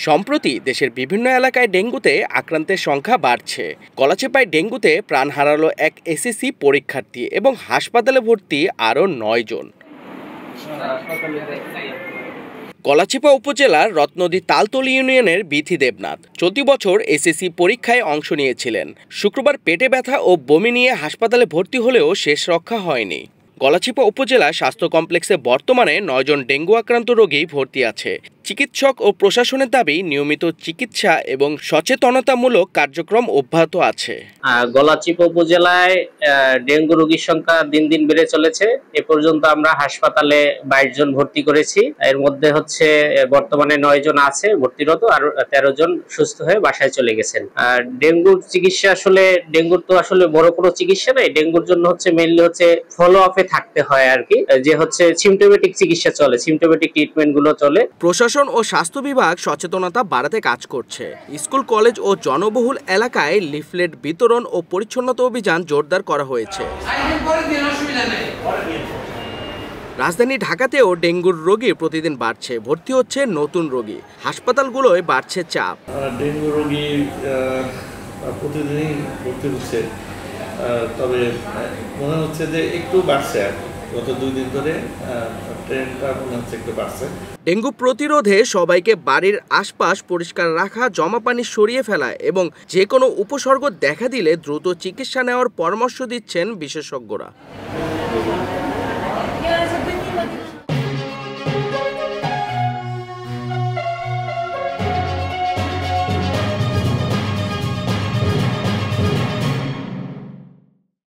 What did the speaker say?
সম্প্রতি দেশের বিভিন্ন এলাকায় ডেঙ্গুতে আক্রান্তের সংখ্যা বাড়ছে। গলাচিপায় ডেঙ্গুতে প্রাণ হারালো এক এসএসসি পরীক্ষার্থী এবং হাসপাতালে ভর্তি আরও 9 জন। গলাচিপা উপজেলার রত্নদী তালতলী ইউনিয়নের বিথি দেবনাথ চলতি বছর এসএসসি পরীক্ষায় অংশ নিয়েছিলেন। শুক্রবার পেটে ব্যথা ও বমি নিয়ে হাসপাতালে ভর্তি হলেও শেষ রক্ষা হয়নি। গলাচিপা উপজেলা স্বাস্থ্য কমপ্লেক্সে বর্তমানে 9 জন ডেঙ্গু আক্রান্ত রোগী ভর্তি আছে। চিকিৎসক ও প্রশাসনের দাবি নিয়মিত চিকিৎসা এবং সচেতনতামূলক কার্যক্রম অব্যাহত আছে। গলাচিপা উপজেলায় ডেঙ্গু রোগীর সংখ্যা দিন দিন বেড়ে চলেছে। এ পর্যন্ত আমরা হাসপাতালে 22 জন ভর্তি করেছি। এর মধ্যে বর্তমানে 9 জন আছে ভর্তিরত, আর 13 জন সুস্থ হয়ে বাসায় চলে গেছেন। ডেঙ্গুর চিকিৎসা ডেঙ্গুর তো বড় কোনো চিকিৎসা নাই। ডেঙ্গুর জন্য মেইনলি ফলো আপে থাকতে হয় আর কি, যে সিমটোমেটিক চিকিৎসা চলে, সিমটোমেটিক ট্রিটমেন্ট গুলো চলে। প্রশাসন ও স্বাস্থ্য বিভাগ সচেতনতা বাড়াতে কাজ করছে। স্কুল, কলেজ ও জনবহুল এলাকায় লিফলেট বিতরণ ও পরিচ্ছন্নতা অভিযান জোরদার করা হয়েছে। রাজধানী ঢাকাতেও ডেঙ্গুর রোগী প্রতিদিন বাড়ছে, ভর্তি হচ্ছে নতুন রোগী। হাসপাতালগুলোয় বাড়ছে চাপ। ডেঙ্গু রোগী প্রতিদিনই ভর্তি হচ্ছে, তবে মনে হচ্ছে যে একটু বাড়ছে। গত 2 দিন ধরে ট্রেনটা মনে হচ্ছে একটু বাড়ছে। ডেঙ্গু প্রতিরোধে সবাইকে বাড়ির আশপাশ পরিষ্কার রাখা, জমা পানি সরিয়ে ফেলা এবং যে কোনো উপসর্গ দেখা দিলে দ্রুত চিকিৎসা নেওয়ার পরামর্শ দিচ্ছেন বিশেষজ্ঞরা।